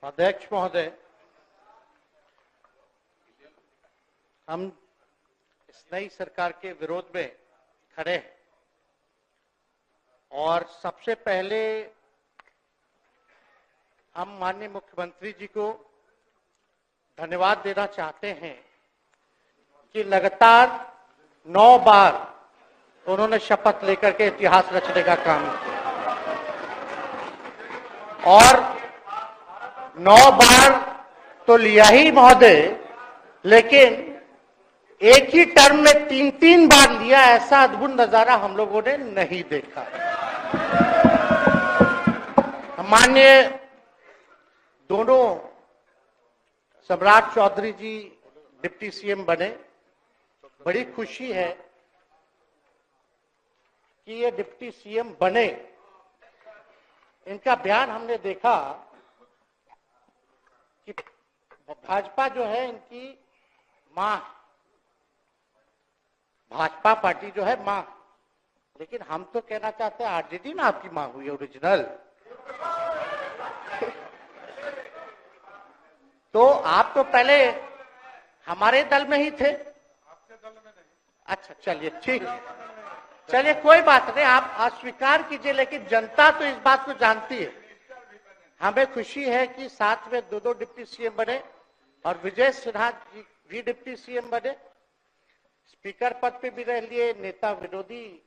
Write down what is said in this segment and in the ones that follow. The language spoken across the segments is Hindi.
अध्यक्ष महोदय, हम इस नई सरकार के विरोध में खड़े हैं और सबसे पहले हम माननीय मुख्यमंत्री जी को धन्यवाद देना चाहते हैं कि लगातार 9 बार उन्होंने शपथ लेकर के इतिहास रचने का काम किया और 9 बार तो लिया ही महोदय, लेकिन एक ही टर्म में 3-3 बार लिया, ऐसा अद्भुत नजारा हम लोगों ने नहीं देखा। माननीय दोनों सम्राट चौधरी जी डिप्टी सीएम बने, बड़ी खुशी है कि ये डिप्टी सीएम बने। इनका बयान हमने देखा कि भाजपा जो है इनकी मां, भाजपा पार्टी जो है मां, लेकिन हम तो कहना चाहते हैं आरजेडी ना आपकी मां हुई ओरिजिनल। तो आप तो पहले हमारे दल में ही थे। आपके दल में नहीं? अच्छा, चलिए ठीक है, चलिए कोई बात नहीं, आप अस्वीकार कीजिए, लेकिन जनता तो इस बात को जानती है। हमें खुशी है कि साथ में 2 डिप्टी सीएम बने और विजय सिन्हा जी भी डिप्टी सीएम बने, स्पीकर पद पे भी रह लिए, नेता विरोधी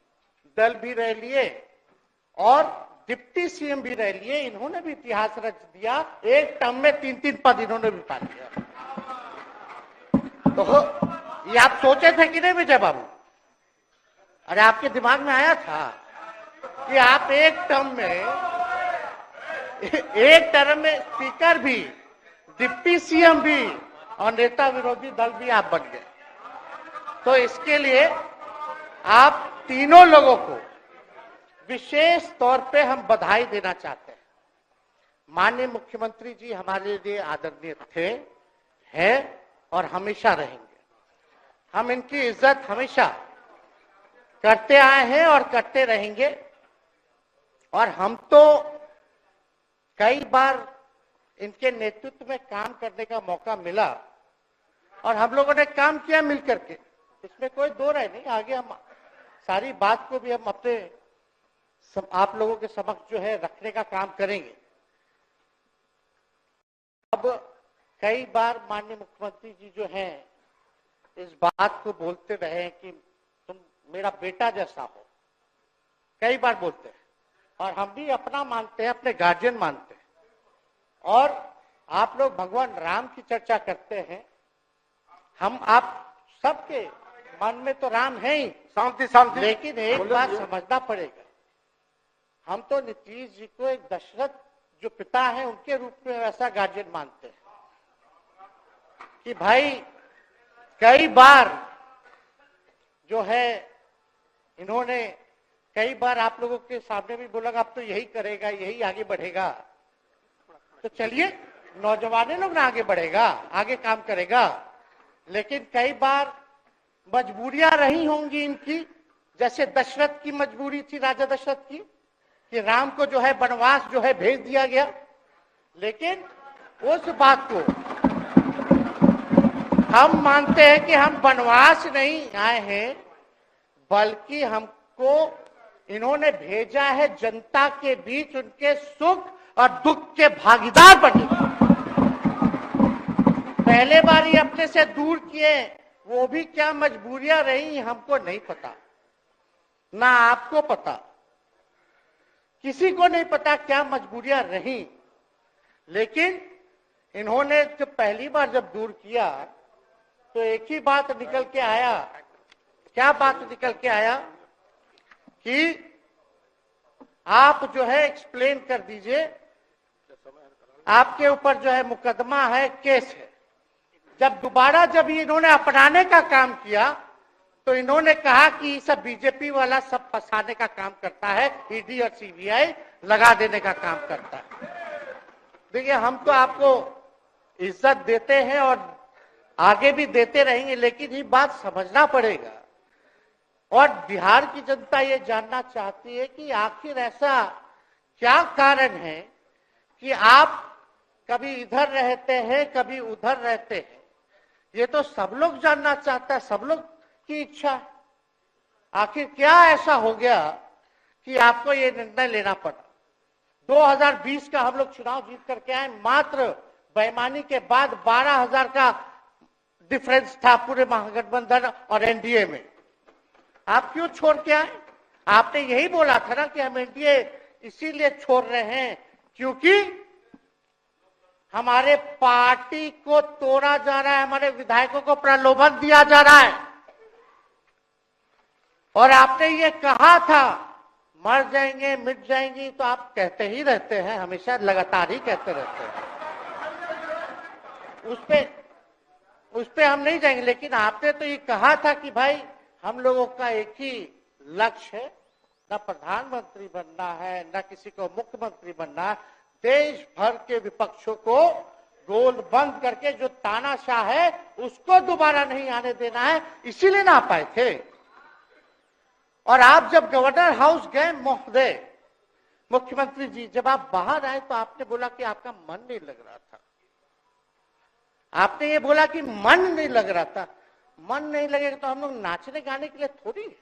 दल भी रह लिए और डिप्टी सीएम भी रह लिए। इन्होंने भी इतिहास रच दिया, एक टर्म में 3-3 पद इन्होंने भी पा लिया। तो ये आप सोचे थे कि नहीं विजय बाबू? अरे आपके दिमाग में आया था कि आप एक टर्म में स्पीकर भी, डिप्टी सीएम भी और नेता विरोधी दल भी आप बन गए। तो इसके लिए आप तीनों लोगों को विशेष तौर पे हम बधाई देना चाहते हैं। माननीय मुख्यमंत्री जी हमारे लिए आदरणीय थे, हैं और हमेशा रहेंगे। हम इनकी इज्जत हमेशा करते आए हैं और करते रहेंगे। और हम तो कई बार इनके नेतृत्व में काम करने का मौका मिला और हम लोगों ने काम किया मिलकर के, इसमें कोई दो राय नहीं। आगे हम सारी बात को भी हम अपने आप लोगों के समक्ष जो है रखने का काम करेंगे। अब कई बार माननीय मुख्यमंत्री जी जो हैं इस बात को बोलते रहे कि तुम मेरा बेटा जैसा हो, कई बार बोलते हैं और हम भी अपना मानते हैं, अपने गार्जियन मानते हैं। और आप लोग भगवान राम की चर्चा करते हैं, हम आप सबके मन में तो राम है ही, शांति, लेकिन एक बात समझना पड़ेगा, हम तो नीतीश जी को एक दशरथ जो पिता है उनके रूप में वैसा गार्जियन मानते हैं कि भाई कई बार जो है इन्होंने कई बार आप लोगों के सामने भी बोला अब तो यही करेगा, यही आगे बढ़ेगा। तो चलिए नौजवान लोग ना आगे बढ़ेगा, आगे काम करेगा, लेकिन कई बार मजबूरियां रही होंगी इनकी, जैसे दशरथ की मजबूरी थी, राजा दशरथ की, कि राम को जो है वनवास जो है भेज दिया गया। लेकिन उस बात को हम मानते हैं कि हम वनवास नहीं आए हैं, बल्कि हमको इन्होंने भेजा है जनता के बीच उनके सुख और दुख के भागीदार बने। पहले बार ही अपने से दूर किए, वो भी क्या मजबूरियां रही हमको नहीं पता, ना आपको पता, किसी को नहीं पता क्या मजबूरियां रही। लेकिन इन्होंने जब पहली बार जब दूर किया तो एक ही बात निकल के आया। क्या बात निकल के आया कि आप जो है एक्सप्लेन कर दीजिए, आपके ऊपर जो है मुकदमा है, केस है। जब दोबारा जब इन्होंने अपनाने का काम किया तो इन्होंने कहा कि सब बीजेपी वाला सब फंसाने का काम करता है, ईडी और सीबीआई लगा देने का काम करता है। देखिए हम तो आपको इज्जत देते हैं और आगे भी देते रहेंगे, लेकिन ये बात समझना पड़ेगा। और बिहार की जनता ये जानना चाहती है कि आखिर ऐसा क्या कारण है कि आप कभी इधर रहते हैं, कभी उधर रहते हैं। ये तो सब लोग जानना चाहता है, सब लोग की इच्छा है। आखिर क्या ऐसा हो गया कि आपको ये निर्णय लेना पड़ा? 2020 का हम लोग चुनाव जीत करके आए, मात्र बेईमानी के बाद 12,000 का डिफरेंस था पूरे महागठबंधन और एनडीए में। आप क्यों छोड़ के आए? आपने यही बोला था ना कि हम एनडीए इसीलिए छोड़ रहे हैं क्योंकि हमारे पार्टी को तोड़ा जा रहा है, हमारे विधायकों को प्रलोभन दिया जा रहा है। और आपने ये कहा था मर जाएंगे, मिट जाएंगी, तो आप कहते ही रहते हैं, हमेशा लगातार ही कहते रहते हैं। उस पे हम नहीं जाएंगे, लेकिन आपने तो ये कहा था कि भाई हम लोगों का एक ही लक्ष्य है, न प्रधानमंत्री बनना है, न किसी को मुख्यमंत्री बनना है। देश भर के विपक्षों को गोल बंद करके जो तानाशाह है उसको दोबारा नहीं आने देना है, इसीलिए ना आ पाए थे। और आप जब गवर्नर हाउस गए महोदय, मुख्यमंत्री जी, जब आप बाहर आए तो आपने बोला कि आपका मन नहीं लग रहा था। आपने ये बोला कि मन नहीं लग रहा था। मन नहीं लगेगा तो हम लोग नाचने गाने के लिए थोड़ी है,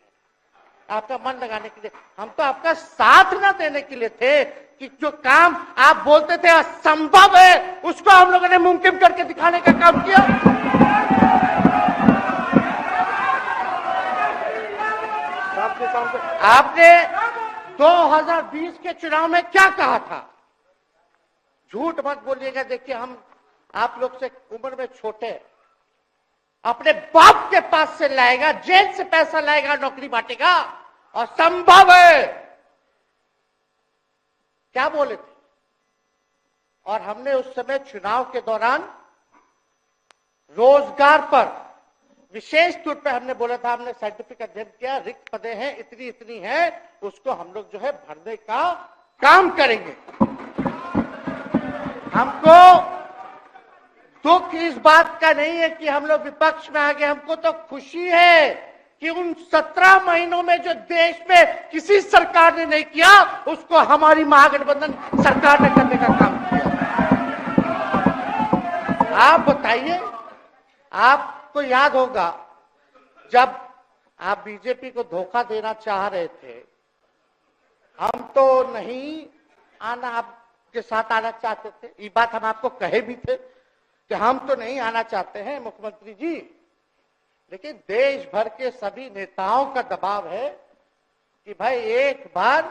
आपका मन लगाने के लिए। हम तो आपका साथ न देने के लिए थे कि जो काम आप बोलते थे असंभव है, उसको हम लोगों ने मुमकिन करके दिखाने का काम किया। आपने 2020 के चुनाव में क्या कहा था? झूठ मत बोलिएगा। देखिए, हम आप लोग से उम्र में छोटे, अपने बाप के पास से लाएगा, जेल से पैसा लाएगा, नौकरी बांटेगा, और संभव है, क्या बोले थे? और हमने उस समय चुनाव के दौरान रोजगार पर विशेष तौर पे हमने बोला था, हमने साइंटिफिक अध्ययन किया, रिक्त पदें हैं, इतनी इतनी है, उसको हम लोग जो है भरने का काम करेंगे। हमको दुख इस बात का नहीं है कि हम लोग विपक्ष में आ गए, हमको तो खुशी है कि उन 17 महीनों में जो देश में किसी सरकार ने नहीं किया, उसको हमारी महागठबंधन सरकार ने करने का काम किया। आप बताइए, आपको याद होगा जब आप बीजेपी को धोखा देना चाह रहे थे, हम तो नहीं आना, आपके साथ आना चाहते थे। ये बात हम आपको कहे भी थे कि हम तो नहीं आना चाहते हैं मुख्यमंत्री जी, लेकिन देश भर के सभी नेताओं का दबाव है कि भाई एक बार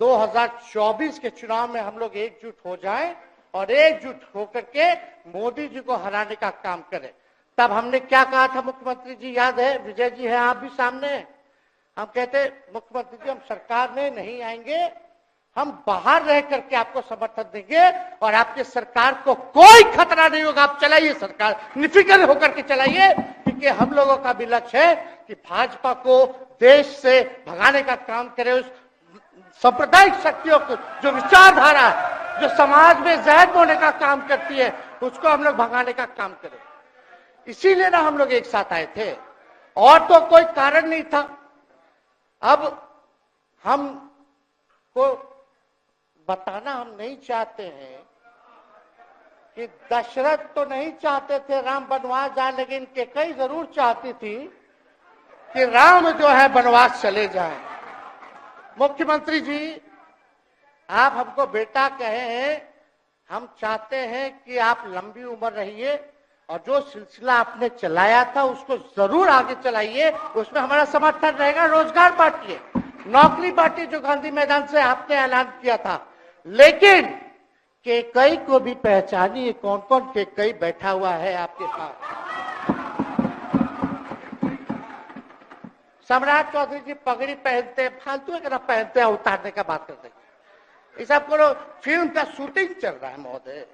2024 के चुनाव में हम लोग एकजुट हो जाएं और एकजुट होकर के मोदी जी को हराने का काम करें। तब हमने क्या कहा था मुख्यमंत्री जी, याद है? विजय जी है, आप भी सामने हैं। हम कहते मुख्यमंत्री जी हम सरकार में नहीं आएंगे, हम बाहर रह करके आपको समर्थन देंगे और आपके सरकार को कोई खतरा नहीं होगा, आप चलाइए सरकार, निफिक्र होकर के चलाइए, क्योंकि हम लोगों का भी लक्ष्य है कि भाजपा को देश से भगाने का काम करे। उस सांप्रदायिक शक्तियों को, जो विचारधारा है, जो समाज में जहर बोने का काम करती है, उसको हम लोग भगाने का काम करें। इसीलिए ना हम लोग एक साथ आए थे, और तो कोई कारण नहीं था। अब हम को बताना हम नहीं चाहते हैं कि दशरथ तो नहीं चाहते थे राम वनवास जाए, लेकिन कैकेयी जरूर चाहती थी कि राम जो है वनवास चले जाएं। मुख्यमंत्री जी, आप हमको बेटा कहे हैं, हम चाहते हैं कि आप लंबी उम्र रहिए और जो सिलसिला आपने चलाया था उसको जरूर आगे चलाइए, उसमें हमारा समर्थन रहेगा। रोजगार बांटिए, नौकरी बांटिए, जो गांधी मैदान से आपने ऐलान किया था, लेकिन कैकेयी को भी पहचानिए, कौन कौन कैकेयी बैठा हुआ है आपके पास। सम्राट चौधरी जी पगड़ी पहनते, फालतू है पहनते हैं, उतारने का बात करते हैं। इस आपको फिल्म का शूटिंग चल रहा है महोदय,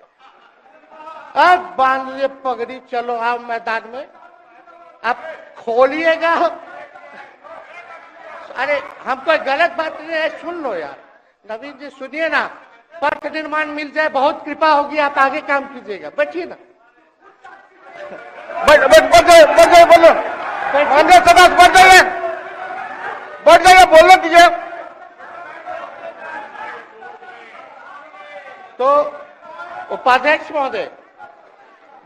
अब बांध लिए पगड़ी, चलो आओ मैदान में, अब खोलिएगा। अरे हम कोई गलत बात नहीं है, सुन लो यार, नवीन जी सुनिए ना, पथ निर्माण मिल जाए, बहुत कृपा होगी, आप आगे काम कीजिएगा, बैठिए ना। बैठ जाइए, बोलने दीजिए। तो उपाध्यक्ष महोदय,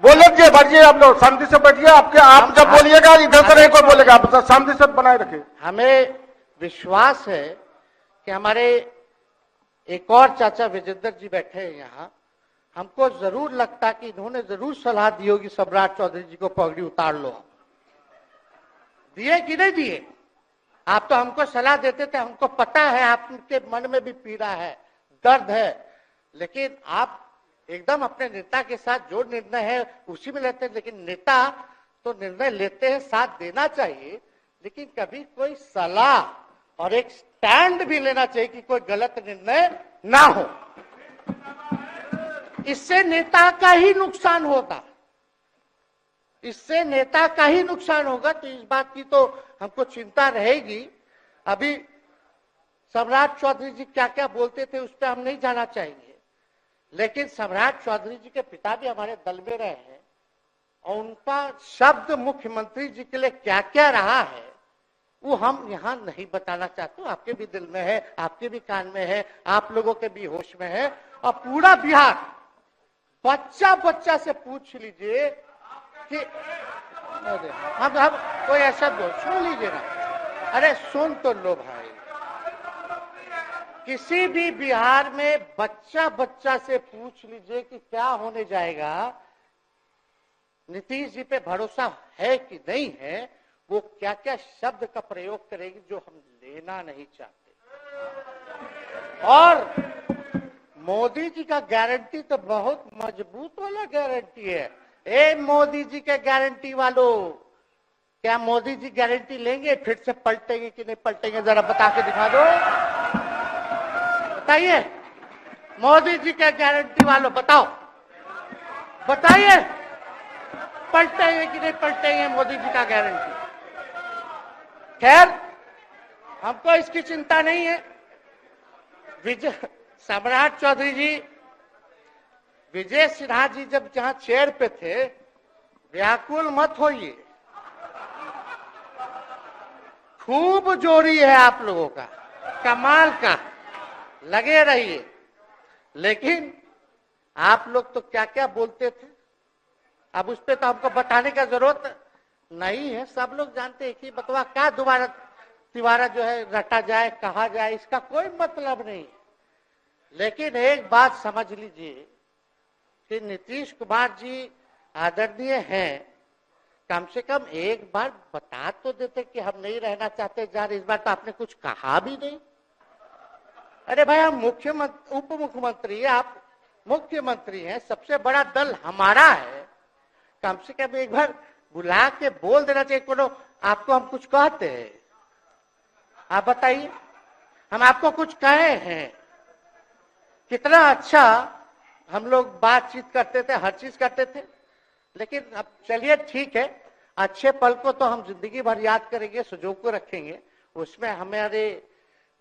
बोले दीजिए, बैठिए आप लोग, शांति से बैठिए। आप जब बोलिएगा इधर से नहीं कोई बोलेगा, आप शांति से बनाए रखिए। हमें विश्वास है कि हमारे एक और चाचा विजेंद्र जी बैठे हैं यहाँ, हमको जरूर लगता कि इन्होंने जरूर सलाह दी होगी सम्राट चौधरी जी को पगड़ी उतार लो। दिए कि नहीं दिए? आप तो हमको सलाह देते थे, हमको पता है आपके मन में भी पीड़ा है, दर्द है, लेकिन आप एकदम अपने नेता के साथ जो निर्णय है उसी में लेते हैं। लेकिन नेता तो निर्णय लेते हैं, साथ देना चाहिए, लेकिन कभी कोई सलाह और एक स्टैंड भी लेना चाहिए कि कोई गलत निर्णय ना हो। इससे नेता का ही नुकसान होगा, इससे नेता का ही नुकसान होगा। तो इस बात की तो हमको चिंता रहेगी। अभी सम्राट चौधरी जी क्या क्या बोलते थे उस पर हम नहीं जाना चाहेंगे, लेकिन सम्राट चौधरी जी के पिता भी हमारे दल में रहे हैं और उनका शब्द मुख्यमंत्री जी के लिए क्या क्या रहा है वो हम यहाँ नहीं बताना चाहते। आपके भी दिल में है, आपके भी कान में है, आप लोगों के भी होश में है, और पूरा बिहार बच्चा बच्चा से पूछ लीजिए कि हम कोई ऐसा बोल, सुन लीजिए ना, अरे सुन तो लो भाई। किसी भी बिहार में बच्चा बच्चा से पूछ लीजिए कि क्या होने जाएगा, नीतीश जी पे भरोसा है कि नहीं है, वो क्या क्या शब्द का प्रयोग करेगी जो हम लेना नहीं चाहते। और मोदी जी का गारंटी तो बहुत मजबूत वाला गारंटी है। ए मोदी जी के गारंटी वालों, क्या मोदी जी गारंटी लेंगे फिर से पलटेंगे कि नहीं पलटेंगे? जरा बता के दिखा दो, बताइए। मोदी जी के गारंटी वालों बताओ, बताइए पलटेंगे कि नहीं पलटेंगे मोदी जी का गारंटी? खैर, हमको इसकी चिंता नहीं है। सम्राट चौधरी जी, विजय सिन्हा जी जब जहां चेयर पे थे, व्याकुल मत होइए, खूब जोड़ी है आप लोगों का, कमाल का, लगे रहिए। लेकिन आप लोग तो क्या क्या बोलते थे, अब उस पर तो हमको बताने का जरूरत नहीं है, सब लोग जानते हैं कि बतवा क्या दोबारा तिवारा जो है रटा जाए, कहा जाए, इसका कोई मतलब नहीं। लेकिन एक बात समझ लीजिए कि नीतीश कुमार जी आदरणीय हैं, कम से कम एक बार बता तो देते कि हम नहीं रहना चाहते जा रहे। इस बार तो आपने कुछ कहा भी नहीं। अरे भाई, हम मुख्यमंत्री, उप मुख्यमंत्री, आप मुख्यमंत्री हैं, सबसे बड़ा दल हमारा है, कम से कम एक बार बुला के बोल देना चाहिए। कोनो आपको हम कुछ कहते हैं? आप बताइए, हम आपको कुछ कहे हैं? कितना अच्छा हम लोग बातचीत करते थे, हर चीज करते थे। लेकिन अब चलिए ठीक है, अच्छे पल को तो हम जिंदगी भर याद करेंगे, सुजो को रखेंगे, उसमें हमारे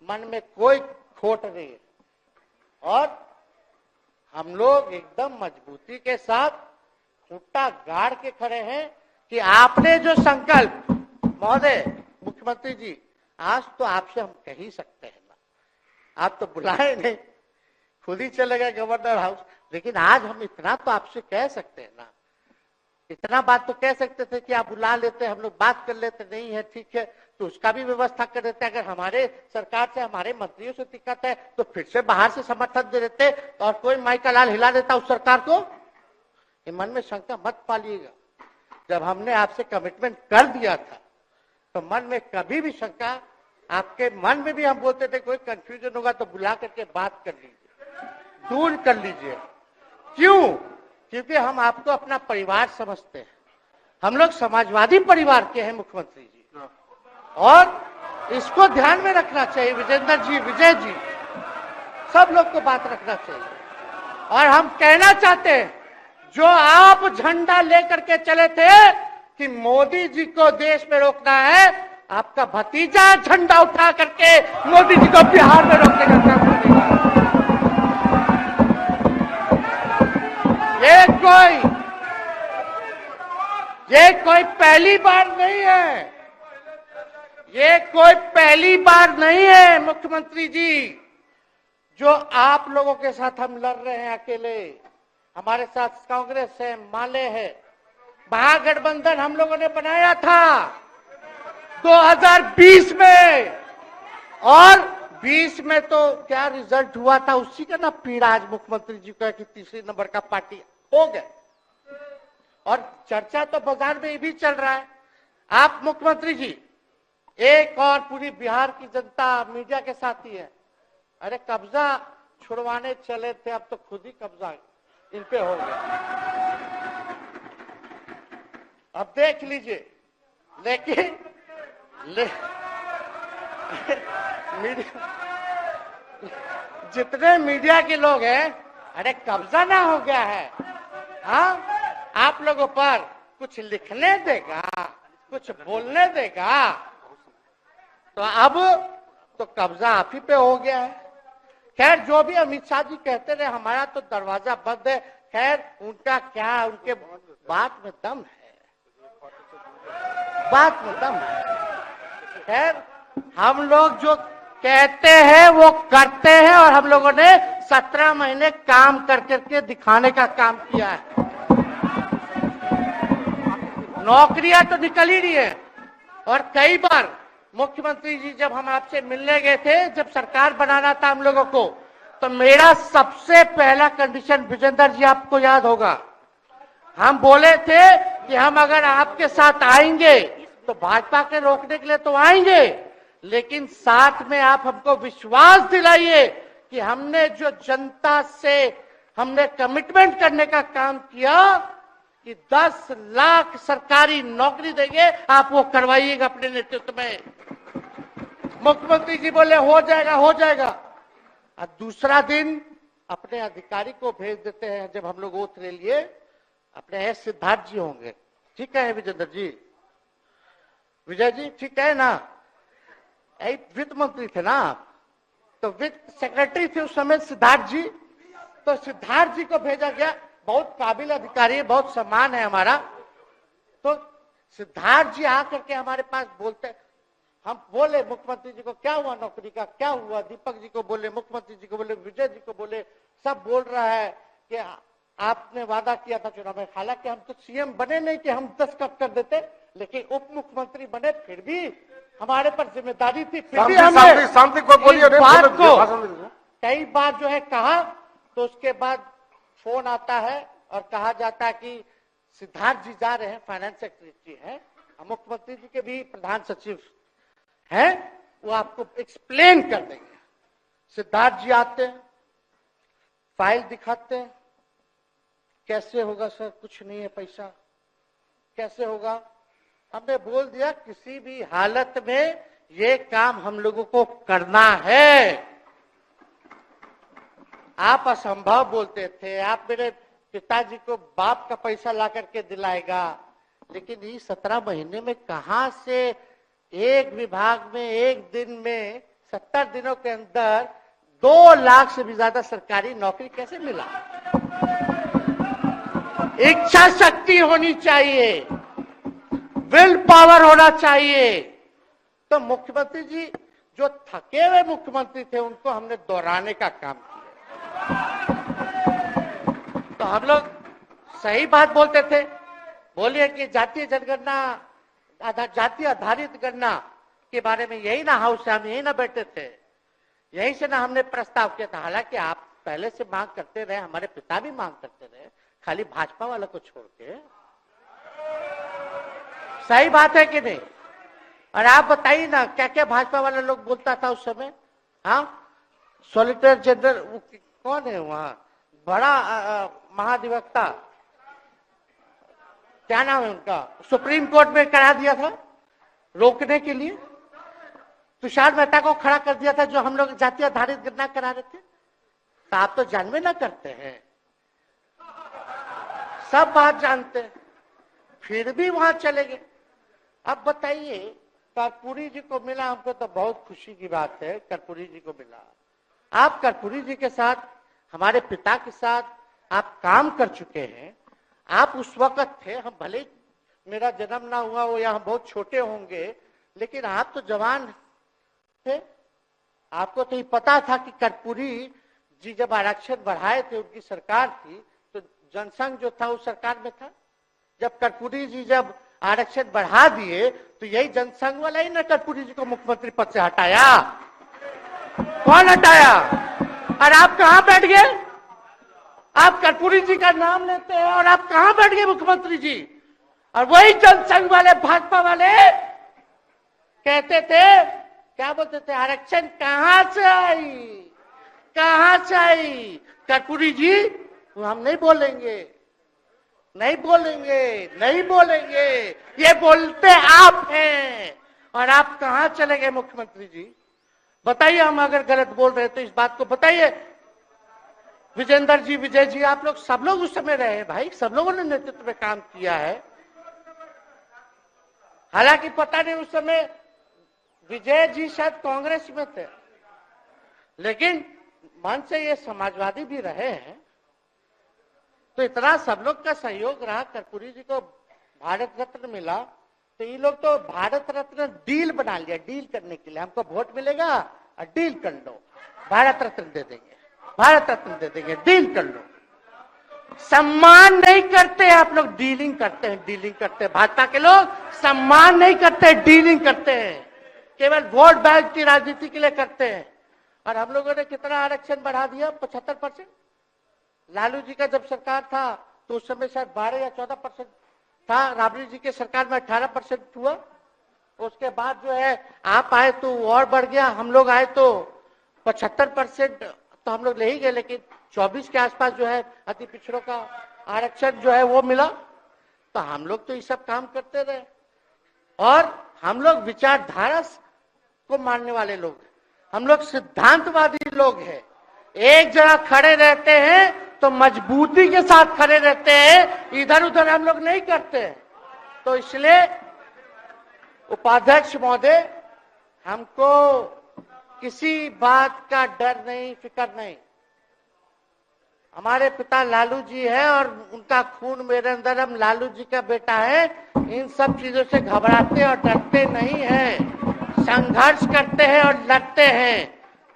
मन में कोई खोट नहीं है। और हम लोग एकदम मजबूती के साथ खूंटा गाड़ के खड़े हैं कि आपने जो संकल्प, महोदय मुख्यमंत्री जी, आज तो आपसे हम कह ही सकते हैं ना, आप तो बुलाए नहीं, खुद ही चले गए गवर्नर हाउस, लेकिन आज हम इतना तो आपसे कह सकते हैं ना, इतना बात तो कह सकते थे कि आप बुला लेते, हम लोग बात कर लेते। नहीं है ठीक है, तो उसका भी व्यवस्था कर देते। अगर हमारे सरकार से, हमारे मंत्रियों से दिक्कत है तो फिर से बाहर से समर्थन दे देते और कोई माई का लाल हिला देता उस सरकार को। ये मन में शंका मत पालिएगा, जब हमने आपसे कमिटमेंट कर दिया था तो मन में कभी भी शंका, आपके मन में भी हम बोलते थे कोई कंफ्यूजन होगा तो बुला करके बात कर लीजिए, दूर कर लीजिए। क्यों? क्योंकि हम आपको अपना परिवार समझते हैं, हम लोग समाजवादी परिवार के हैं मुख्यमंत्री जी, और इसको ध्यान में रखना चाहिए। विजेंद्र जी, विजय जी, सब लोग को बात रखना चाहिए। और हम कहना चाहते हैं, जो आप झंडा लेकर के चले थे कि मोदी जी को देश में रोकना है, आपका भतीजा झंडा उठा करके मोदी जी को बिहार में रोकने का काम करेगा। ये कोई पहली बार नहीं है, ये कोई पहली बार नहीं है मुख्यमंत्री जी, जो आप लोगों के साथ हम लड़ रहे हैं अकेले। हमारे साथ कांग्रेस है, माले है, महागठबंधन हम लोगों ने बनाया था 2020 में, और 20 में तो क्या रिजल्ट हुआ था उसी का ना पीड़ा आज मुख्यमंत्री जी का कि तीसरे नंबर का पार्टी हो गए। और चर्चा तो बाजार में ये भी चल रहा है, आप मुख्यमंत्री जी एक और पूरी बिहार की जनता मीडिया के साथ ही है, अरे कब्जा छुड़वाने चले थे, अब तो खुद ही कब्जा इन पे हो गया। अब देख लीजिए, लेकिन मीडिया, जितने मीडिया के लोग हैं, अरे कब्जा ना हो गया है, हाँ आप लोगों पर कुछ लिखने देगा, कुछ बोलने देगा, तो अब तो कब्जा आप ही पे हो गया है। खैर जो भी अमित शाह जी कहते रहे हमारा तो दरवाजा बंद है, खैर उनका क्या, उनके बात में दम है, बात में दम है। खैर हम लोग जो कहते हैं वो करते हैं, और हम लोगों ने 17 महीने काम कर करके दिखाने का काम किया है। नौकरियां तो निकल ही रही है, और कई बार मुख्यमंत्री जी जब हम आपसे मिलने गए थे, जब सरकार बनाना था हम लोगों को, तो मेरा सबसे पहला कंडीशन, विजेंद्र जी आपको याद होगा, हम बोले थे कि हम अगर आपके साथ आएंगे तो भाजपा के रोकने के लिए तो आएंगे, लेकिन साथ में आप हमको विश्वास दिलाइए कि हमने जो जनता से हमने कमिटमेंट करने का काम किया कि 10 लाख सरकारी नौकरी देंगे, आप वो करवाइएगा अपने नेतृत्व में। मुख्यमंत्री जी बोले हो जाएगा, हो जाएगा, और दूसरा दिन अपने अधिकारी को भेज देते हैं। जब हम लोग ओथ ले लिए, अपने सिद्धार्थ जी होंगे, ठीक है विजेंद्र जी, विजय जी ठीक है ना, वित्त मंत्री थे ना आप, तो वित्त सेक्रेटरी थे उस समय सिद्धार्थ जी, तो सिद्धार्थ जी को भेजा गया, बहुत काबिल अधिकारी है, बहुत सम्मान है हमारा। तो सिद्धार्थ जी आकर के हमारे पास बोलते, हम बोले मुख्यमंत्री जी को क्या हुआ नौकरी का, क्या हुआ, दीपक जी को बोले, मुख्यमंत्री जी को बोले, विजय जी को बोले, सब बोल रहा है कि आपने वादा किया था चुनाव में। हालांकि हम तो सीएम बने नहीं कि हम दस्तखत कर देते, लेकिन उप मुख्यमंत्री बने, फिर भी हमारे पर जिम्मेदारी थी, फिर भी हमने शांति को बोलिए, बात को कई बार जो है कहा। तो उसके बाद फोन आता है और कहा जाता है कि सिद्धार्थ जी जा रहे हैं, फाइनेंस सेक्रेटरी हैं, मुख्यमंत्री जी के भी प्रधान सचिव हैं, वो आपको एक्सप्लेन कर देंगे। सिद्धार्थ जी आते हैं, फाइल दिखाते हैं, कैसे होगा सर, कुछ नहीं है पैसा, कैसे होगा। हमने बोल दिया किसी भी हालत में ये काम हम लोगों को करना है। आप असंभव बोलते थे, आप मेरे पिताजी को बाप का पैसा ला करके दिलाएगा, लेकिन ये 17 महीने में कहां से एक विभाग में एक दिन में 70 दिनों के अंदर 2 लाख से भी ज्यादा सरकारी नौकरी कैसे मिला। इच्छा शक्ति होनी चाहिए, विल पावर होना चाहिए। तो मुख्यमंत्री जी जो थके हुए मुख्यमंत्री थे उनको हमने दोहराने का काम किया। तो हम लोग सही बात बोलते थे, बोलिए कि जातीय जनगणना, जातीय आधारित गणना के बारे में यही ना हाउस से हम यही ना बैठे थे, यही से ना हमने प्रस्ताव किया था। हालांकि आप पहले से मांग करते रहे, हमारे पिता भी मांग करते रहे, खाली भाजपा वाला को छोड़ के। सही बात है कि नहीं? और आप बताइए ना क्या क्या भाजपा वाला लोग बोलता था उस समय। हाँ, सॉलिसिटर जनरल कौन है वहां, बड़ा महाधिवक्ता, क्या नाम है उनका, सुप्रीम कोर्ट में करा दिया था रोकने के लिए, तुषार मेहता को खड़ा कर दिया था जो हम लोग जातीय आधारित गणना करा रहे थे। तो आप तो जानवे ना करते हैं, सब बात जानते हैं, फिर भी वहां चले गए। अब बताइए, कर्पूरी जी को मिला, हमको तो बहुत खुशी की बात है, कर्पूरी जी को मिला। आप कर्पूरी जी के साथ, हमारे पिता के साथ आप काम कर चुके हैं। आप उस वक्त थे, हम भले मेरा जन्म ना हुआ वो, यहाँ बहुत छोटे होंगे, लेकिन आप तो जवान थे। आपको तो ये पता था कि कर्पूरी जी जब आरक्षण बढ़ाए थे, उनकी सरकार थी, तो जनसंघ जो था उस सरकार में था। जब कर्पूरी जी जब आरक्षण बढ़ा दिए तो यही जनसंघ वाला ही ना कर्पूरी जी को मुख्यमंत्री पद से हटाया। कौन हटाया? और आप कहां बैठ गए? आप कर्पूरी जी का नाम लेते हैं और आप कहां बैठ गए मुख्यमंत्री जी? और वही जनसंघ वाले भाजपा वाले कहते थे, क्या बोलते थे, आरक्षण कहां से आई, कहां से आई? कर्पूरी जी हम नहीं बोलेंगे, नहीं बोलेंगे, नहीं बोलेंगे, ये बोलते आप हैं। और आप कहां चले गए मुख्यमंत्री जी? बताइए, हम अगर गलत बोल रहे तो इस बात को बताइए। विजेंद्र जी, विजय जी, आप लोग सब लोग उस समय रहे भाई, सब लोगों ने नेतृत्व में काम किया है। हालांकि पता नहीं उस समय विजय जी शायद कांग्रेस में थे, लेकिन मन से ये समाजवादी भी रहे हैं। तो इतना सब लोग का सहयोग रहा, कर्पूरी जी को भारत रत्न मिला, तो ये लोग तो भारत रत्न डील बना लिया, डील करने के लिए। हमको वोट मिलेगा और डील कर लो, भारत रत्न दे देंगे, भारत रत्न दे देंगे, डील कर लो। सम्मान नहीं करते आप लोग, डीलिंग करते हैं, डीलिंग करते हैं। भाजपा के लोग सम्मान नहीं करते, डीलिंग करते हैं, केवल वोट बैंक की राजनीति के लिए करते हैं। और हम लोगों ने कितना आरक्षण बढ़ा दिया? 75%। लालू जी का जब सरकार था तो उस समय शायद 12 या 14% था, राबड़ी जी के सरकार में 18% हुआ। उसके बाद जो है आप आए तो और बढ़ गया, हम लोग आए तो 75% तो हम लोग ले ही गए, लेकिन 24 के आसपास जो है अति पिछड़ों का आरक्षण जो है वो मिला। तो हम लोग तो ये सब काम करते रहे, और हम लोग विचारधारा को मानने वाले लोग हैं, हम लोग सिद्धांतवादी लोग हैं। एक जगह खड़े रहते हैं तो मजबूती के साथ खड़े रहते हैं, इधर उधर हम लोग नहीं करते हैं। तो इसलिए उपाध्यक्ष महोदय, हमको किसी बात का डर नहीं, फिक्र नहीं। हमारे पिता लालू जी है और उनका खून मेरे अंदर, हम लालू जी का बेटा है। इन सब चीजों से घबराते और डरते नहीं हैं, संघर्ष करते हैं और लड़ते हैं।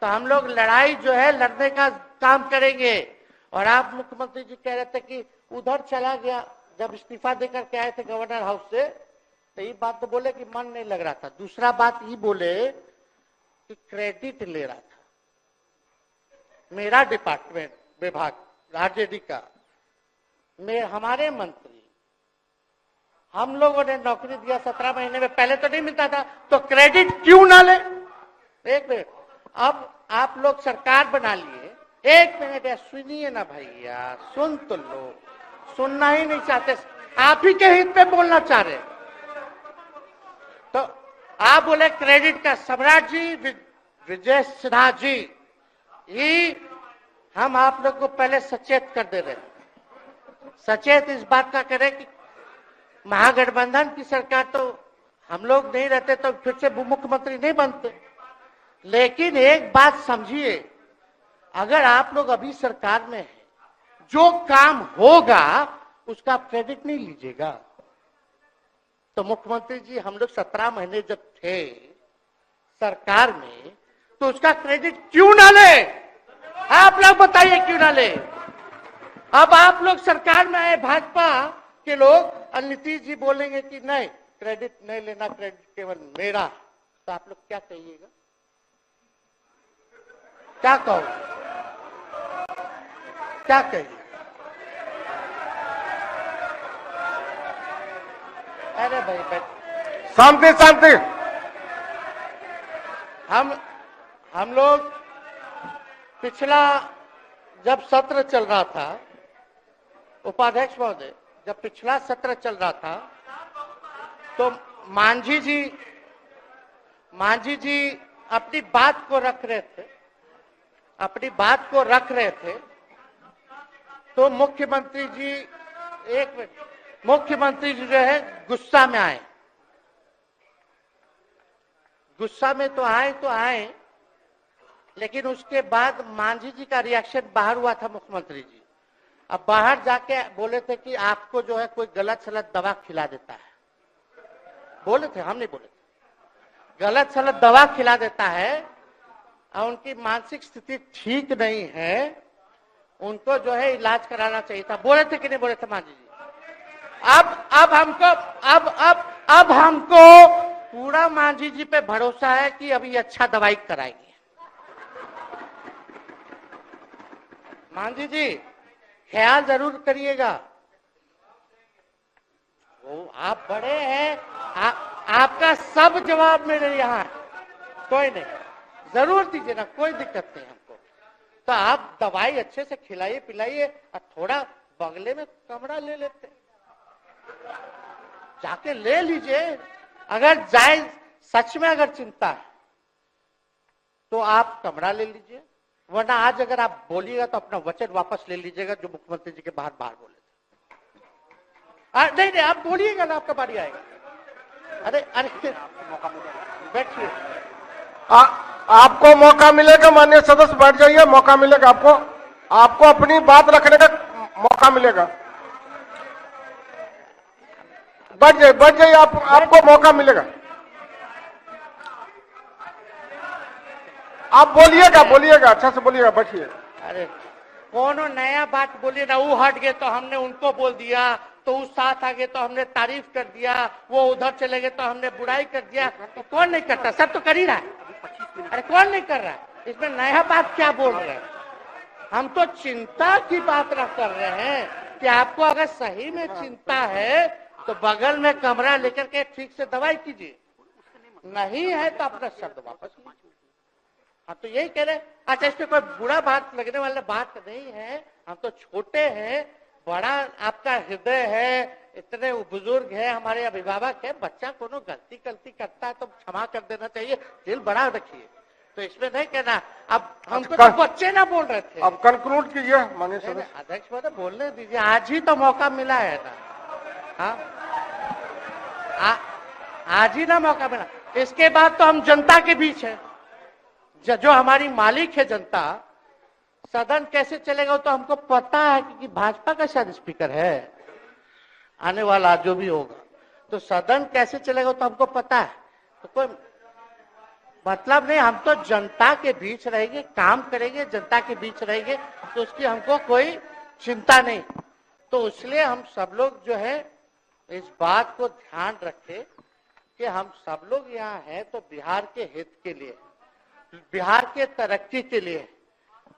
तो हम लोग लड़ाई जो है लड़ने का काम करेंगे। और आप मुख्यमंत्री जी कह रहे थे कि उधर चला गया, जब इस्तीफा देकर के आए थे गवर्नर हाउस से, तो ये बात तो बोले कि मन नहीं लग रहा था। दूसरा बात ये बोले कि क्रेडिट ले रहा था मेरा डिपार्टमेंट, विभाग आरजेडी का, हमारे मंत्री, हम लोगों ने नौकरी दिया 17 महीने में, पहले तो नहीं मिलता था, तो क्रेडिट क्यों ना ले? एक मिनट, अब आप लोग सरकार बना लिए, एक मिनट यार सुनिए ना भाई, यार सुन तो लो, सुनना ही नहीं चाहते, आप ही के हित में बोलना चाह रहे। तो आप बोले क्रेडिट का, सम्राट जी, विजय सिन्हा जी, ये हम आप लोग को पहले सचेत कर दे रहे हैं। सचेत इस बात का करें कि महागठबंधन की सरकार तो हम लोग नहीं रहते तो फिर से मुख्यमंत्री नहीं बनते। लेकिन एक बात समझिए, अगर आप लोग अभी सरकार में हैं, जो काम होगा उसका क्रेडिट नहीं लीजिएगा। तो मुख्यमंत्री जी, हम लोग 17 महीने जब थे सरकार में, तो उसका क्रेडिट क्यों ना ले? आप लोग बताइए क्यों ना ले? अब आप लोग सरकार में आए भाजपा के लोग, और नीतीश जी बोलेंगे कि नहीं क्रेडिट नहीं लेना, क्रेडिट केवल मेरा, तो आप लोग क्या कहिएगा? क्या कहो, क्या कहिए? अरे भाई शांति शांति। हम लोग पिछला जब सत्र चल रहा था, उपाध्यक्ष महोदय, जब पिछला सत्र चल रहा था तो मांझी जी अपनी बात को रख रहे थे, अपनी बात को रख रहे थे। तो मुख्यमंत्री जी, एक मिनट, मुख्यमंत्री जी जो है गुस्सा में आए, गुस्सा में तो आए, लेकिन उसके बाद मांझी जी का रिएक्शन बाहर हुआ था मुख्यमंत्री जी। अब बाहर जाके बोले थे कि आपको जो है कोई गलत सलत दवा खिला देता है, बोले थे, हम नहीं बोले थे, गलत सलत दवा खिला देता है और उनकी मानसिक स्थिति ठीक नहीं है, उनको जो है इलाज कराना चाहिए था। बोले थे कि नहीं बोले थे मांझी जी? अब हमको पूरा मांझी जी पे भरोसा है कि अभी अच्छा दवाई कराएंगे। मांझी जी ख्याल जरूर करिएगा। वो आप बड़े हैं, आपका सब जवाब मेरे यहाँ है, कोई नहीं, जरूर दीजिए ना, कोई दिक्कत नहीं हमको। तो आप दवाई अच्छे से खिलाइए पिलाइए और थोड़ा बगले में कमरा ले लेते, जाके ले लीजिए। अगर जाए सच में अगर चिंता है तो आप कमरा ले लीजिए, वरना आज अगर आप बोलिएगा तो अपना वचन वापस ले लीजिएगा जो मुख्यमंत्री जी के बाहर बोले थे। नहीं आप बोलिएगा ना, आपका बारी आएगा। अरे बैठिए, आपको मौका मिलेगा, माननीय सदस्य बैठ जाइए, मौका मिलेगा आपको अपनी बात रखने का मौका मिलेगा। बैठ जाइए आपको मौका मिलेगा। आप बोलिएगा अच्छा से बोलिएगा, बैठिए। अरे कोनो नया बात बोलिए ना, वो हट गए तो हमने उनको बोल दिया, तो उस साथ आ गए तो हमने तारीफ कर दिया, वो उधर चले गए तो हमने बुराई कर दिया। तो कौन नहीं करता? सब तो कर ही रहा है। अरे कौन नहीं कर रहा है? इसमें नया बात क्या बोल रहे हैं? हम तो चिंता की बात न कर रहे हैं कि आपको अगर सही में चिंता है तो बगल में कमरा लेकर के ठीक से दवाई कीजिए, नहीं है तो अपना शब्द वापस कीजिए। हाँ तो यही कह रहे हैं। अच्छा इसमें कोई बुरा बात लगने वाला बात नहीं है, हम तो छोटे हैं, बड़ा आपका हृदय है, इतने बुजुर्ग है, हमारे अभिभावक है, बच्चा कोनो गलती करता है तो क्षमा कर देना चाहिए, दिल बड़ा रखिए। तो इसमें नहीं कहना अब हमको तो बच्चे ना बोल रहे थे। अब कंक्लूड कीजिए माननीय सदस्य। अध्यक्ष महोदय बोलने दीजिए, आज ही तो मौका मिला है ना। हाँ आज ही ना मौका मिला, इसके बाद तो हम जनता के बीच है, जो हमारी मालिक है जनता। सदन कैसे चलेगा तो हमको पता है कि भाजपा का शायद स्पीकर है आने वाला जो भी होगा, तो सदन कैसे चलेगा तो हमको पता है। तो कोई मतलब नहीं, हम तो जनता के बीच रहेंगे, काम करेंगे, जनता के बीच रहेंगे, तो उसकी हमको कोई चिंता नहीं। तो इसलिए हम सब लोग जो है इस बात को ध्यान रखें कि हम सब लोग यहाँ हैं तो बिहार के हित के लिए, बिहार के तरक्की के लिए,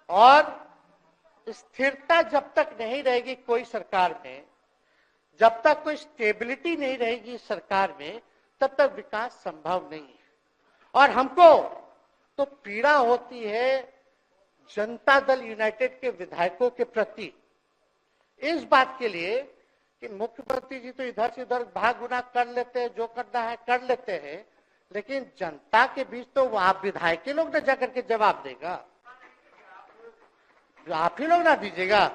और स्थिरता जब तक नहीं रहेगी कोई सरकार में, जब तक कोई स्टेबिलिटी नहीं रहेगी सरकार में, तब तक विकास संभव नहीं है। और हमको तो पीड़ा होती है जनता दल यूनाइटेड के विधायकों के प्रति, इस बात के लिए कि मुख्यमंत्री जी तो इधर से उधर भाग गुना कर लेते हैं, जो करना है कर लेते हैं, लेकिन जनता के बीच तो आप विधायक के लोग ना जाकर के जवाब देगा, आप ही लोग ना दीजिएगा।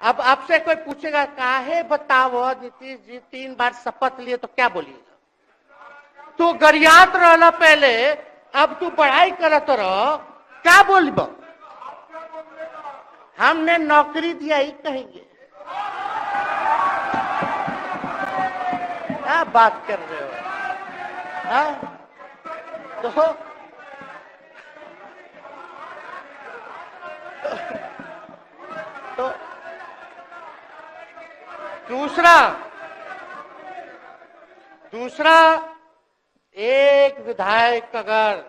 अब आपसे कोई पूछेगा काहे बताओ नीतीश जी 3 बार शपथ लिए, तो क्या बोलिएगा? तू गरियात रहना पहले, अब तू पढ़ाई करत रह, क्या बोलब? हमने नौकरी दिया ही कहेंगे। क्या बात कर रहे हो? हाँ तो दूसरा एक विधायक अगर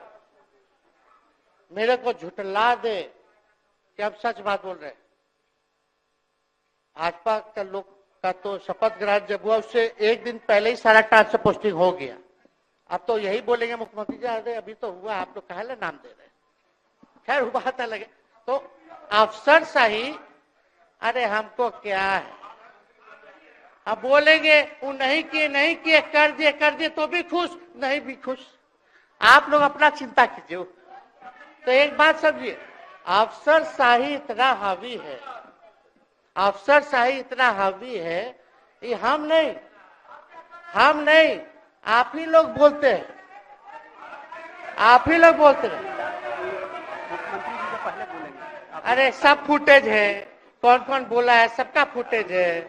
मेरे को झुठला दे कि अब सच बात बोल रहे, भाजपा का लोग का तो शपथ ग्रहण जब हुआ उससे एक दिन पहले ही सारा ट्रांसफर पोस्टिंग हो गया। अब तो यही बोलेंगे मुख्यमंत्री जी अरे अभी तो हुआ, आप लोग काहे नाम दे रहे? खैर हुआ था लगे तो अफसर शाही, अरे हमको क्या है, अब बोलेंगे वो नहीं किए कर दिए तो भी खुश, नहीं भी खुश, आप लोग अपना चिंता कीजिए। तो एक बात समझिए, अफसर शाही इतना हावी है, अफसर शाही इतना हावी है, ये हम नहीं आप ही लोग बोलते हैं, आप ही लोग बोलते हैं। मुख्यमंत्री जी तो पहले बोलेंगे। अरे सब फुटेज है, कौन कौन बोला है सबका फुटेज है,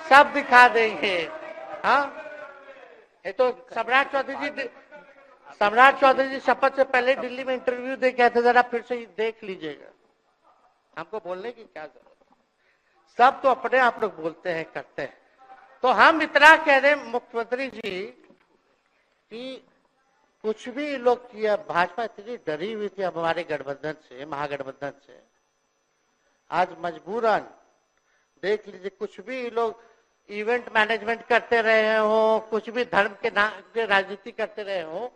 सब दिखा देंगे। हाँ ये तो सम्राट चौधरी जी शपथ से पहले दिल्ली में इंटरव्यू दे के आए थे, जरा फिर से देख लीजिएगा, हमको बोलने की क्या जरूरत। सब तो अपने आप लोग बोलते हैं, करते हैं। तो हम इतना कह रहे मुख्यमंत्री जी कि कुछ भी लोग किया, भाजपा इतनी डरी हुई थी हमारे गठबंधन से, महागठबंधन से, आज मजबूरन देख लीजिए, कुछ भी लोग इवेंट मैनेजमेंट करते रहे हो, कुछ भी धर्म के नाम पे राजनीति करते रहे हो,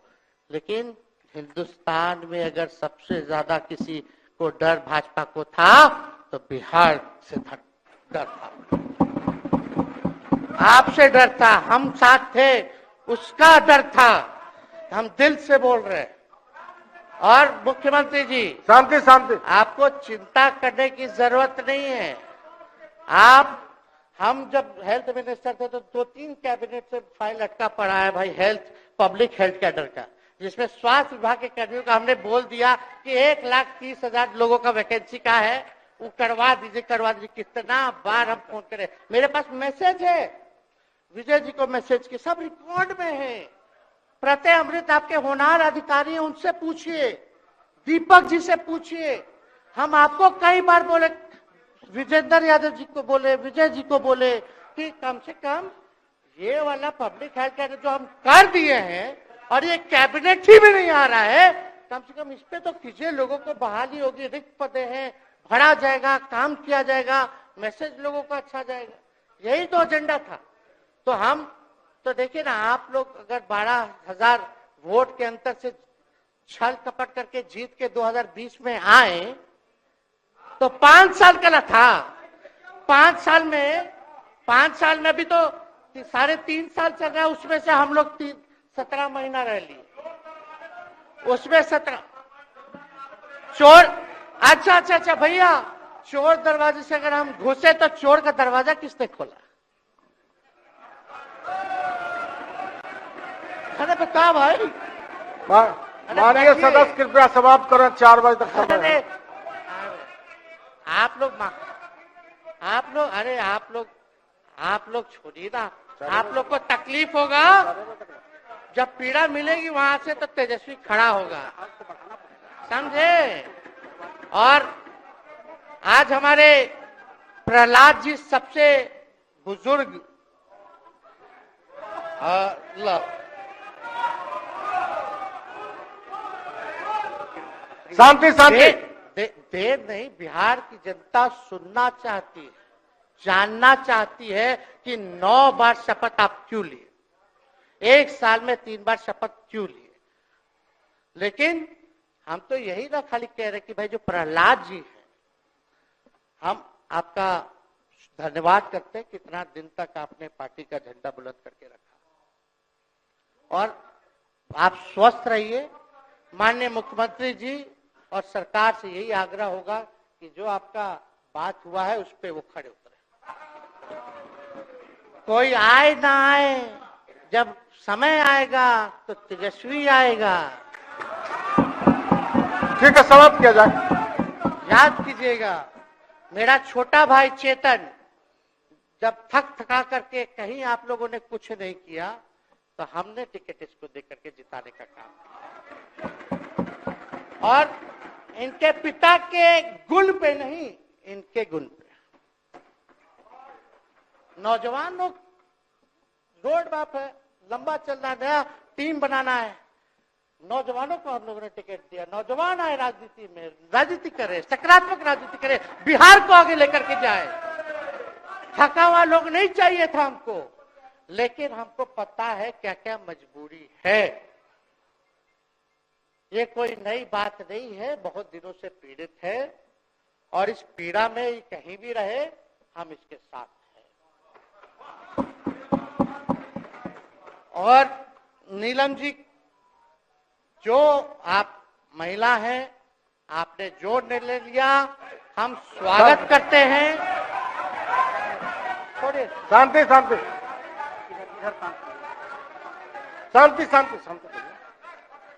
लेकिन हिंदुस्तान में अगर सबसे ज्यादा किसी को डर भाजपा को था तो बिहार से डर था, आपसे डर था, हम साथ थे, उसका डर था। हम दिल से बोल रहे हैं। और मुख्यमंत्री जी, शांति शांति, आपको चिंता करने की जरूरत नहीं है। हम जब हेल्थ मिनिस्टर थे तो 2-3 कैबिनेट से फाइल अटका पड़ा है भाई, हेल्थ, पब्लिक हेल्थ कैडर का, जिसमें स्वास्थ्य विभाग के कर्मियों का हमने बोल दिया कि 1,30,000 लोगों का वैकेंसी का है, वो करवा दीजिए, करवा दीजिए। कितना बार हम फोन करें, मेरे पास मैसेज है, विजय जी को मैसेज की, सब रिकॉर्ड में है। प्रत्यय अमृत आपके होनहार अधिकारी हैं, उनसे पूछिए, दीपक जी से पूछिए। हम आपको कई बार बोले, विजेंद्र यादव जी को बोले, विजय जी को बोले कि कम से कम ये वाला पब्लिक हेल्थ केयर जो हम कर दिए हैं और ये कैबिनेट ही में नहीं आ रहा है, कम से कम इस पे तो कीजिए, लोगों को बहाली होगी, रिक्त पदे हैं, भरा जाएगा, काम किया जाएगा, मैसेज लोगों का अच्छा जाएगा। यही तो एजेंडा था। तो हम तो देखिए ना, आप लोग अगर 12,000 वोट के अंतर से छल कपट करके जीत के 2020 में आए तो 5 साल का ना था। 5 साल में भी तो 3.5 साल चल रहा है, उसमें से हम लोग 17 महीना रह लिए, उसमें 17 चोर। अच्छा भैया, चोर दरवाजे से अगर हम घुसे तो चोर का दरवाजा किसने खोला? अरे बता भाई। माननीय सदस्य कृपया समाप्त करें, 4 बजे तक समय है। आप लोग छोड़िए ना, आप लोग को तकलीफ होगा, जब पीड़ा मिलेगी वहां से तो तेजस्वी खड़ा होगा, समझे? और आज हमारे प्रहलाद जी सबसे बुजुर्ग शांति शांति, देर नहीं, बिहार की जनता सुनना चाहती है, जानना चाहती है कि 9 बार शपथ आप क्यों लिए, 1 साल में 3 बार शपथ क्यों लिए। लेकिन हम तो यही ना खाली कह रहे कि भाई जो प्रहलाद जी हैं, हम आपका धन्यवाद करते हैं, कितना दिन तक आपने पार्टी का झंडा बुलंद करके रखा। और आप स्वस्थ रहिए। माननीय मुख्यमंत्री जी और सरकार से यही आग्रह होगा कि जो आपका बात हुआ है उस पर वो खड़े उतरे। कोई आए ना आए, जब समय आएगा तो तेजस्वी आएगा। ठीक है, समाप्त किया जाए। याद कीजिएगा, मेरा छोटा भाई चेतन जब थका करके कहीं आप लोगों ने कुछ नहीं किया तो हमने टिकट इसको दे करके जिताने का काम किया। और इनके पिता के गुण पे नहीं, इनके गुण पे। नौजवान लोग रोड मैप है, लंबा चलना है, नया टीम बनाना है, नौजवानों को हम लोगों ने टिकट दिया। नौजवान आए राजनीति में, राजनीति करे, सकारात्मक राजनीति करे, बिहार को आगे लेकर के जाए। थका हुआ लोग नहीं चाहिए था हमको, लेकिन हमको पता है क्या क्या मजबूरी है। ये कोई नई बात नहीं है, बहुत दिनों से पीड़ित है और इस पीड़ा में कहीं भी रहे, हम इसके साथ हैं। और नीलम जी, जो आप महिला हैं, आपने जो निर्णय लिया, हम स्वागत करते हैं। छोड़िए, शांति शांति शांति शांति शांति,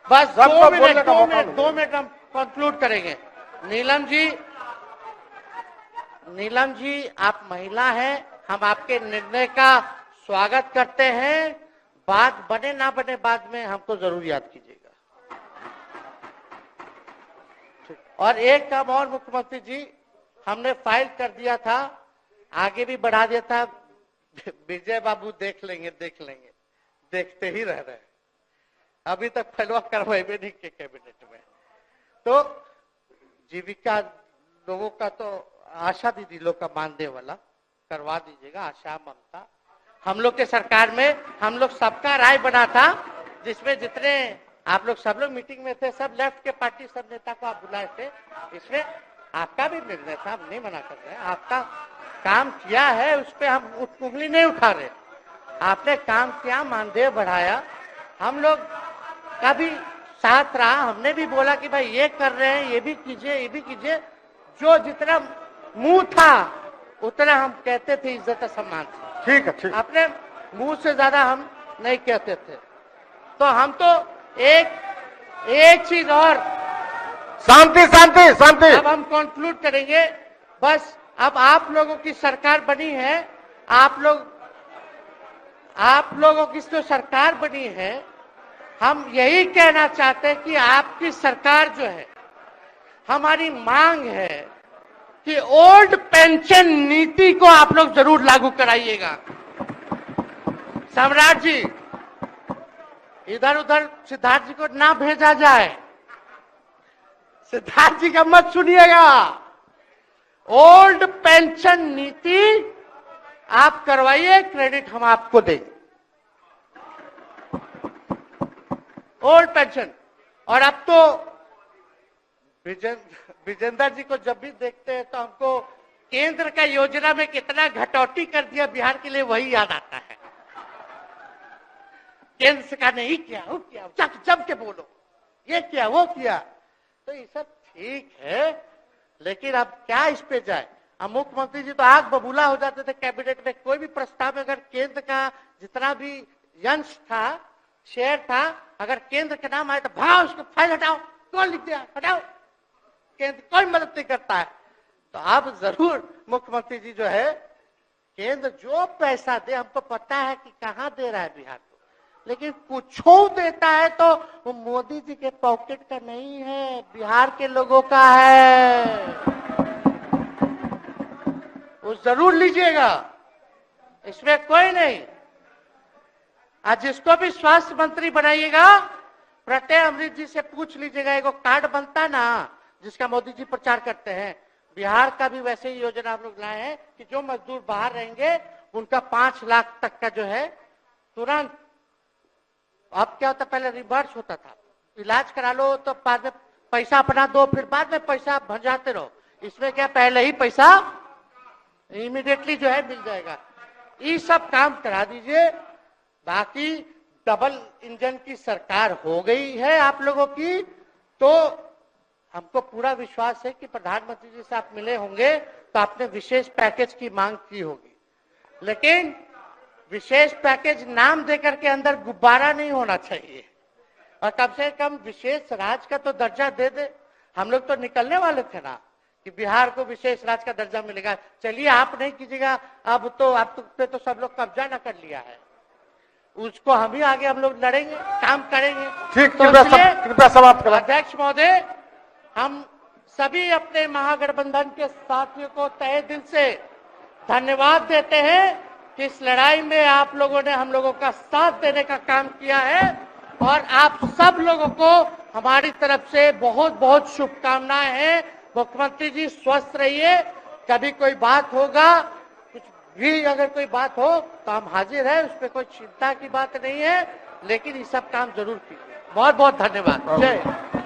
बस सबको 2 मिनट बोलने का मौका 2 मिनट हम कंक्लूड करेंगे। नीलम जी आप महिला हैं, हम आपके निर्णय का स्वागत करते हैं। बात बने ना बने बाद में हमको जरूर याद कीजिएगा। और एक काम और मुख्यमंत्री जी, हमने फाइल कर दिया था आगे भी बढ़ा दिया था। विजय बाबू देख लेंगे, देखते ही रह रहे हैं। अभी तक फैलवा करवाए भी नहीं के कैबिनेट में। तो जीविका लोगों का तो आशा दीदी लोग का मानदेय वाला करवा दीजिएगा, आशा ममता। हम लोग के सरकार में हम लोग सबका राय बना था, जिसमें जितने आप लोग सब लोग मीटिंग में थे, सब लेफ्ट के पार्टी सब नेता को आप बुलाए थे। इसमें आपका भी निर्णय था, हम नहीं मना कर रहे हैं। आपका काम किया है, उस पर हम उंगली नहीं उठा रहे। आपने काम किया, मानदेय बढ़ाया, हम लोग का भी साथ रहा। हमने भी बोला कि भाई ये कर रहे हैं, ये भी कीजिए, ये भी कीजिए। जो जितना मुंह था उतना हम कहते थे, इज्जत सम्मान से। ठीक है, ठीक। अपने मुंह से ज्यादा हम नहीं कहते थे। तो हम तो एक चीज और, शांति शांति शांति। अब हम कंक्लूड करेंगे। बस अब आप लोगों की सरकार बनी है, आप लोगों की जो सरकार बनी है, हम यही कहना चाहते हैं कि आपकी सरकार जो है, हमारी मांग है कि ओल्ड पेंशन नीति को आप लोग जरूर लागू कराइएगा। सम्राट जी, इधर उधर सिद्धार्थ जी को ना भेजा जाए। सिद्धार्थ जी का मत सुनिएगा। ओल्ड पेंशन नीति आप करवाइए, क्रेडिट हम आपको देंगे। Old pension. और अब तो विजेंद्र जी को जब भी देखते हैं तो हमको केंद्र का योजना में कितना घटौती कर दिया बिहार के लिए, वही याद आता है। केंद्र सरकार ने ये किया, वो किया, जम के बोलो, ये किया, वो किया। तो ये सब ठीक है, लेकिन अब क्या इस पे जाए। अब मुख्यमंत्री जी तो आग बबूला हो जाते थे कैबिनेट में। कोई भी प्रस्ताव में अगर केंद्र का जितना भी अंश था, शेयर था, अगर केंद्र के नाम आए तो भाव उसको फाइल हटाओ, कौन लिख दिया, हटाओ। केंद्र कोई मदद नहीं करता है। तो अब जरूर मुख्यमंत्री जी जो है, केंद्र जो पैसा दे, हमको पता है कि कहां दे रहा है बिहार को, लेकिन कुछ देता है तो वो मोदी जी के पॉकेट का नहीं है, बिहार के लोगों का है। वो जरूर लीजिएगा, इसमें कोई नहीं। आज जिसको भी स्वास्थ्य मंत्री बनाइएगा, प्रत्यय अमृत जी से पूछ लीजिएगा। एक कार्ड बनता ना, जिसका मोदी जी प्रचार करते हैं, बिहार का भी वैसे ही योजना हम लोग लाए हैं कि जो मजदूर बाहर रहेंगे उनका 5 लाख तक का जो है तुरंत। अब क्या होता, पहले रिवर्स होता था, इलाज करा लो तो बाद में पैसा अपना दो, फिर बाद में पैसा भंजाते रहो। इसमें क्या, पहले ही पैसा इमीडिएटली जो है मिल जाएगा। ये सब काम करा दीजिए। बाकी डबल इंजन की सरकार हो गई है आप लोगों की, तो हमको पूरा विश्वास है कि प्रधानमंत्री जी से आप मिले होंगे तो आपने विशेष पैकेज की मांग की होगी। लेकिन विशेष पैकेज नाम देकर के अंदर गुब्बारा नहीं होना चाहिए, और कम से कम विशेष राज्य का तो दर्जा दे दे। हम लोग तो निकलने वाले थे ना कि बिहार को विशेष राज्य का दर्जा मिलेगा। चलिए आप नहीं कीजिएगा, अब तो आप पे तो सब लोग कब्जा न कर लिया है, उसको हम ही आगे हम लोग लड़ेंगे, काम करेंगे। ठीक, तो कृपया समाप्त करें। अध्यक्ष महोदय, हम सभी अपने महागठबंधन के साथियों को तहे दिल से धन्यवाद देते हैं कि इस लड़ाई में आप लोगों ने हम लोगों का साथ देने का काम किया है, और आप सब लोगों को हमारी तरफ से बहुत बहुत शुभकामनाएं हैं। मुख्यमंत्री जी स्वस्थ रहिए। कभी कोई बात होगा, कुछ भी अगर कोई बात हो तो हम हाजिर हैं, उस पर कोई चिंता की बात नहीं है, लेकिन ये सब काम जरूर कीजिए। बहुत बहुत धन्यवाद। जय